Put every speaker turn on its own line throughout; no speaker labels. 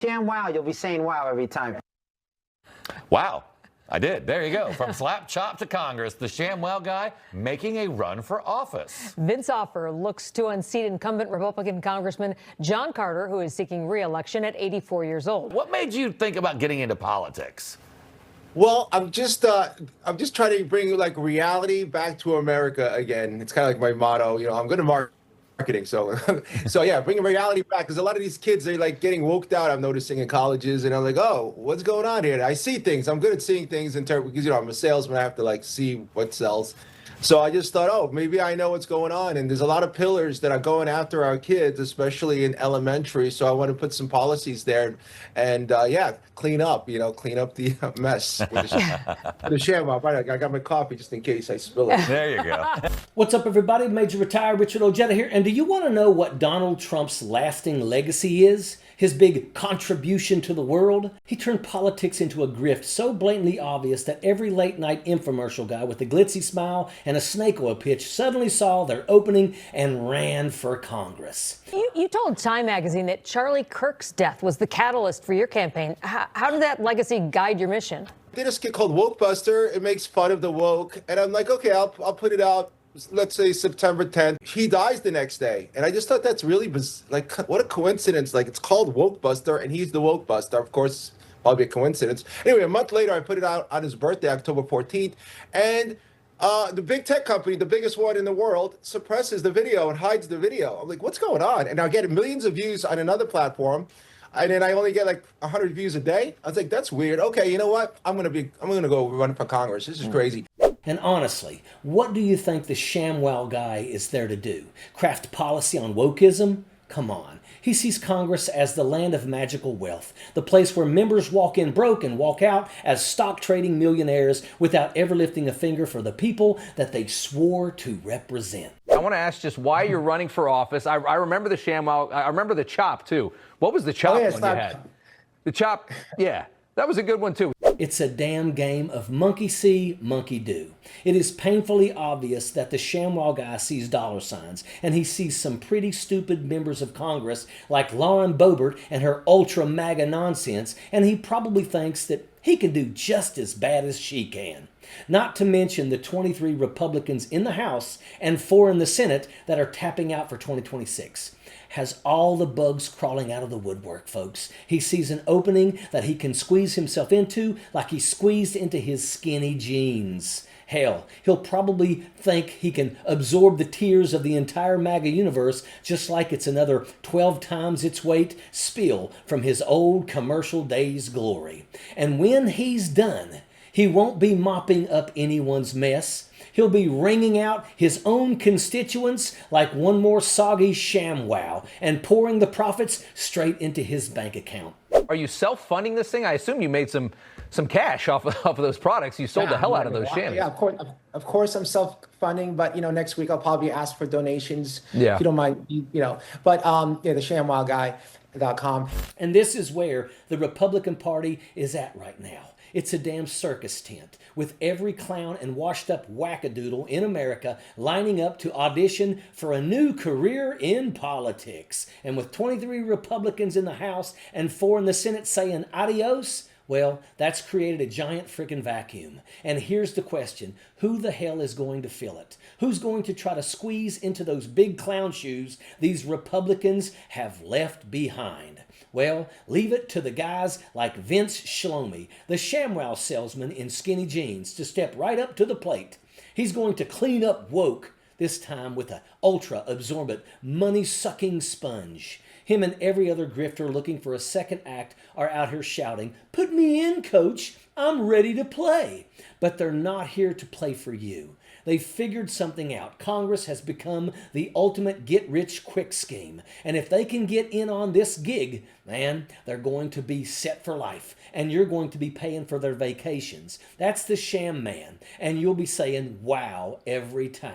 ShamWow, you'll be saying wow every time.
Wow. I did. There you go. From slap chop to Congress, the ShamWow guy making a run for office.
Vince Offer looks to unseat incumbent Republican Congressman John Carter, who is seeking re-election at 84 years old.
What made you think about getting into politics?
Well, I'm just trying to bring like reality back to America again. It's kind of like my motto. You know, I'm good at marketing, so yeah, bringing reality back, because a lot of these kids, they're like getting woked out. I'm noticing in colleges, and I'm like, oh, what's going on here? I see things. I'm good at seeing things in terms, because I'm a salesman. I have to like see what sells. So I just thought, oh, maybe I know what's going on. And there's a lot of pillars that are going after our kids, especially in elementary. So I want to put some policies there and yeah, clean up the mess. With the ShamWow. I got my coffee just in case I spill it.
There you go.
What's up, everybody? Major Retired Richard Ojeda here. And do you want to know what Donald Trump's lasting legacy is? His big contribution to the world? He turned politics into a grift so blatantly obvious that every late-night infomercial guy with a glitzy smile and a snake oil pitch suddenly saw their opening and ran for Congress.
You told Time magazine that Charlie Kirk's death was the catalyst for your campaign. How did that legacy guide your mission?
I did a skit called Wokebuster. It makes fun of the woke. And I'm like, okay, I'll put it out. Let's say September 10th, he dies the next day. And I just thought that's really, like, what a coincidence. Like, it's called Wokebuster, and he's the Wokebuster. Of course, probably a coincidence. Anyway, a month later, I put it out on his birthday, October 14th. And the big tech company, the biggest one in the world, suppresses the video and hides the video. I'm like, what's going on? And I get millions of views on another platform. And then I only get like 100 views a day. I was like, that's weird. Okay, you know what? I'm gonna go run for Congress. This is crazy.
And honestly, what do you think the ShamWow guy is there to do? Craft policy on wokeism? Come on. He sees Congress as the land of magical wealth, the place where members walk in broke and walk out as stock trading millionaires without ever lifting a finger for the people that they swore to represent.
I want to ask just why you're running for office. I remember the ShamWow. I remember the chop, too. What was the chop one you had? The chop, yeah. That was a good one, too.
It's a damn game of monkey see, monkey do. It is painfully obvious that the ShamWow guy sees dollar signs, and he sees some pretty stupid members of Congress like Lauren Boebert and her ultra MAGA nonsense, and he probably thinks that he can do just as bad as she can. Not to mention the 23 Republicans in the House and 4 in the Senate that are tapping out for 2026. Has all the bugs crawling out of the woodwork, folks. He sees an opening that he can squeeze himself into like he squeezed into his skinny jeans. Hell, he'll probably think he can absorb the tears of the entire MAGA universe just like it's another 12 times its weight spill from his old commercial days glory. And when he's done, he won't be mopping up anyone's mess. He'll be wringing out his own constituents like one more soggy ShamWow and pouring the profits straight into his bank account.
Are you self-funding this thing? I assume you made some cash off of those products. You sold the hell out of those shams.
Yeah, of course I'm self-funding, but next week I'll probably ask for donations.
Yeah.
If you don't mind, But yeah, the ShamWowGuy.com.
And this is where the Republican Party is at right now. It's a damn circus tent with every clown and washed up wackadoodle in America lining up to audition for a new career in politics. And with 23 Republicans in the House and 4 in the Senate saying adios, well, that's created a giant freaking vacuum. And here's the question. Who the hell is going to fill it? Who's going to try to squeeze into those big clown shoes these Republicans have left behind? Well, leave it to the guys like Vince Shlomi, the ShamWow salesman in skinny jeans, to step right up to the plate. He's going to clean up woke, this time with an ultra-absorbent, money-sucking sponge. Him and every other grifter looking for a second act are out here shouting, "Put me in, coach, I'm ready to play." But they're not here to play for you. They figured something out. Congress has become the ultimate get-rich-quick scheme. And if they can get in on this gig, man, they're going to be set for life. And you're going to be paying for their vacations. That's the sham man. And you'll be saying, wow, every time.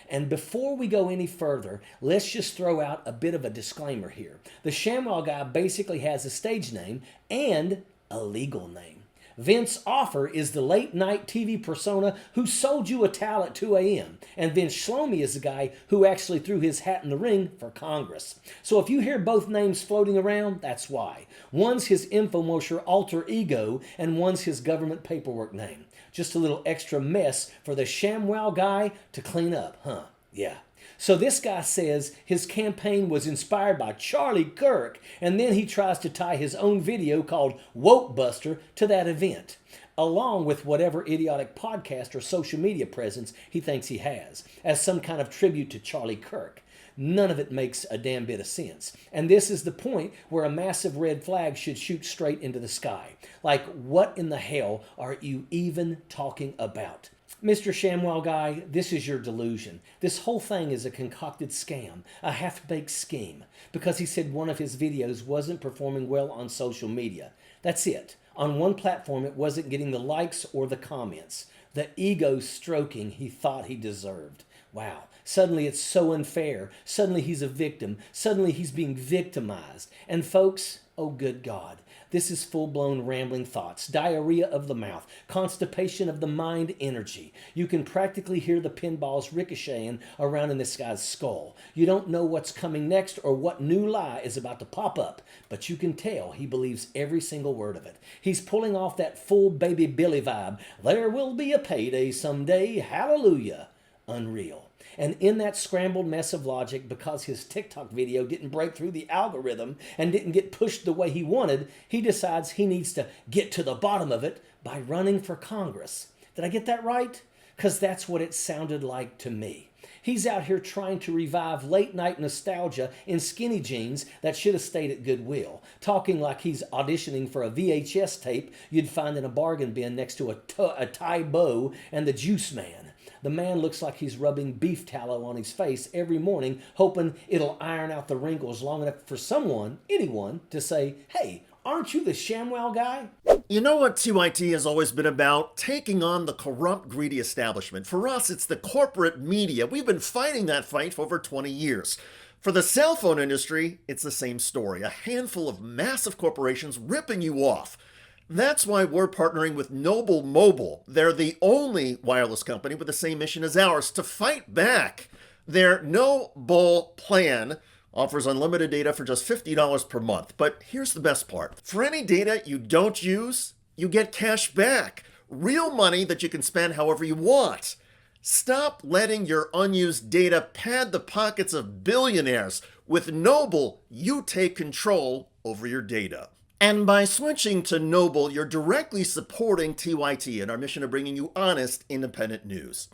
And before we go any further, let's just throw out a bit of a disclaimer here. The ShamWow guy basically has a stage name and a legal name. Vince Offer is the late night TV persona who sold you a towel at 2 a.m. And Vince Shlomi is the guy who actually threw his hat in the ring for Congress. So if you hear both names floating around, that's why. One's his infomercial alter ego and one's his government paperwork name. Just a little extra mess for the ShamWow guy to clean up, huh? Yeah. So this guy says his campaign was inspired by Charlie Kirk, and then he tries to tie his own video called Woke Buster to that event, along with whatever idiotic podcast or social media presence he thinks he has, as some kind of tribute to Charlie Kirk. None of it makes a damn bit of sense. And this is the point where a massive red flag should shoot straight into the sky. Like, what in the hell are you even talking about? Mr. ShamWow guy, this is your delusion. This whole thing is a concocted scam, a half-baked scheme, because he said one of his videos wasn't performing well on social media. That's it. On one platform, it wasn't getting the likes or the comments, the ego stroking he thought he deserved. Wow. Suddenly it's so unfair. Suddenly he's a victim. Suddenly he's being victimized. And folks, oh good God, this is full-blown rambling thoughts, diarrhea of the mouth, constipation of the mind energy. You can practically hear the pinballs ricocheting around in this guy's skull. You don't know what's coming next or what new lie is about to pop up, but you can tell he believes every single word of it. He's pulling off that full Baby Billy vibe. There will be a payday someday. Hallelujah. Unreal. And in that scrambled mess of logic, because his TikTok video didn't break through the algorithm and didn't get pushed the way he wanted, he decides he needs to get to the bottom of it by running for Congress. Did I get that right? Because that's what it sounded like to me. He's out here trying to revive late-night nostalgia in skinny jeans that should have stayed at Goodwill, talking like he's auditioning for a VHS tape you'd find in a bargain bin next to a Thai bow and the Juice Man. The man looks like he's rubbing beef tallow on his face every morning, hoping it'll iron out the wrinkles long enough for someone, anyone, to say, hey, aren't you the ShamWow guy?
You know what TYT has always been about? Taking on the corrupt, greedy establishment. For us, it's the corporate media. We've been fighting that fight for over 20 years. For the cell phone industry, it's the same story. A handful of massive corporations ripping you off. That's why we're partnering with Noble Mobile. They're the only wireless company with the same mission as ours, to fight back. Their No Bull plan offers unlimited data for just $50 per month. But here's the best part. For any data you don't use, you get cash back. Real money that you can spend however you want. Stop letting your unused data pad the pockets of billionaires. With Noble, you take control over your data. And by switching to Noble, you're directly supporting TYT and our mission of bringing you honest, independent news.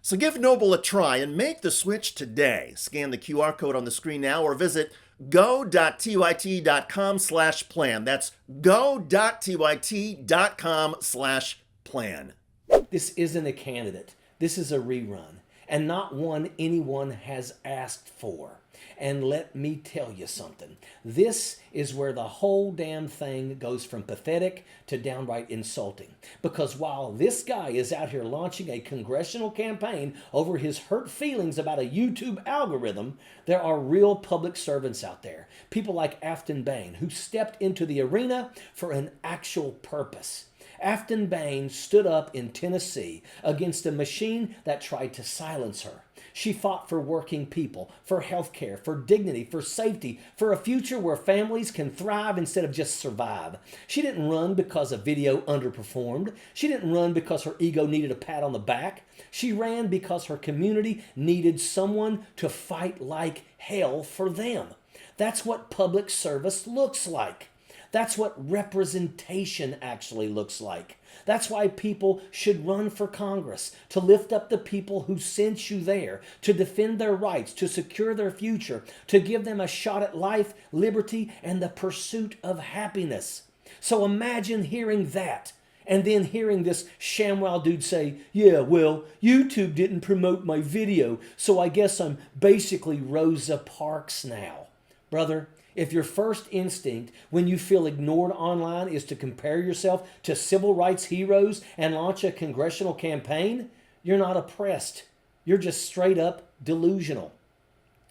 So give Noble a try and make the switch today. Scan the QR code on the screen now or visit go.tyt.com/plan. That's go.tyt.com/plan.
This isn't a candidate. This is a rerun, and not one anyone has asked for. And let me tell you something. This is where the whole damn thing goes from pathetic to downright insulting. Because while this guy is out here launching a congressional campaign over his hurt feelings about a YouTube algorithm, there are real public servants out there. People like Afton Bain, who stepped into the arena for an actual purpose. Afton Bain stood up in Tennessee against a machine that tried to silence her. She fought for working people, for health care, for dignity, for safety, for a future where families can thrive instead of just survive. She didn't run because a video underperformed. She didn't run because her ego needed a pat on the back. She ran because her community needed someone to fight like hell for them. That's what public service looks like. That's what representation actually looks like. That's why people should run for Congress, to lift up the people who sent you there, to defend their rights, to secure their future, to give them a shot at life, liberty, and the pursuit of happiness. So imagine hearing that, and then hearing this ShamWow dude say, yeah, well, YouTube didn't promote my video, so I guess I'm basically Rosa Parks now. Brother, if your first instinct when you feel ignored online is to compare yourself to civil rights heroes and launch a congressional campaign, you're not oppressed. You're just straight up delusional.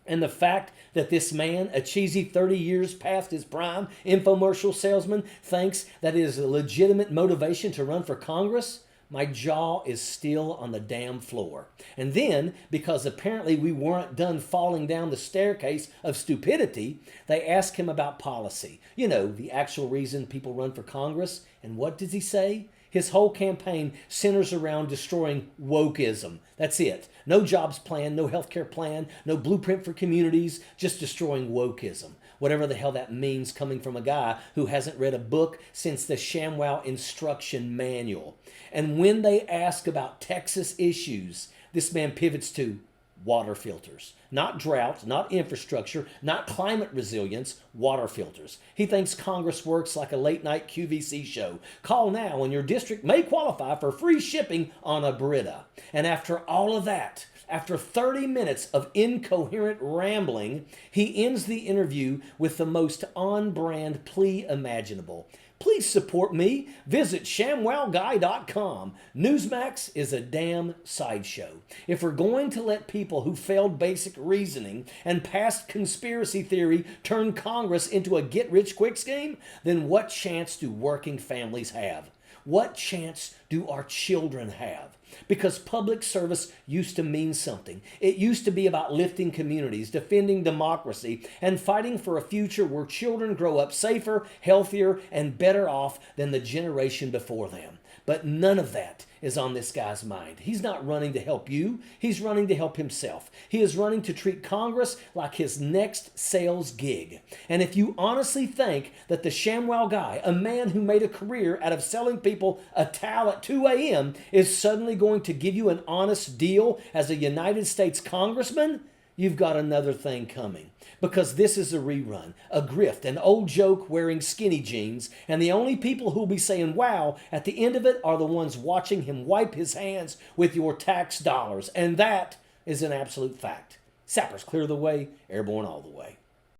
And the fact that this man, a cheesy 30 years past his prime infomercial salesman, thinks that it is a legitimate motivation to run for Congress, my jaw is still on the damn floor. And then, because apparently we weren't done falling down the staircase of stupidity, they ask him about policy. You know, the actual reason people run for Congress. And what does he say? His whole campaign centers around destroying wokeism. That's it. No jobs plan, no healthcare plan, no blueprint for communities, just destroying wokeism. Whatever the hell that means, coming from a guy who hasn't read a book since the ShamWow instruction manual. And when they ask about Texas issues, this man pivots to water filters. Not drought, not infrastructure, not climate resilience, water filters. He thinks Congress works like a late-night QVC show. Call now and your district may qualify for free shipping on a Brita. And after all of that, after 30 minutes of incoherent rambling, he ends the interview with the most on-brand plea imaginable. Please support me. Visit ShamWowGuy.com. Newsmax is a damn sideshow. If we're going to let people who failed basic reasoning and passed conspiracy theory turn Congress into a get-rich-quick scheme, then what chance do working families have? What chance do our children have? Because public service used to mean something. It used to be about lifting communities, defending democracy, and fighting for a future where children grow up safer, healthier, and better off than the generation before them. But none of that is on this guy's mind. He's not running to help you. He's running to help himself. He is running to treat Congress like his next sales gig. And if you honestly think that the ShamWow guy, a man who made a career out of selling people a towel at 2 a.m., is suddenly going to give you an honest deal as a United States congressman, you've got another thing coming. Because this is a rerun, a grift, an old joke wearing skinny jeans, and the only people who'll be saying wow at the end of it are the ones watching him wipe his hands with your tax dollars. And that is an absolute fact. Sappers clear the way, airborne all the way.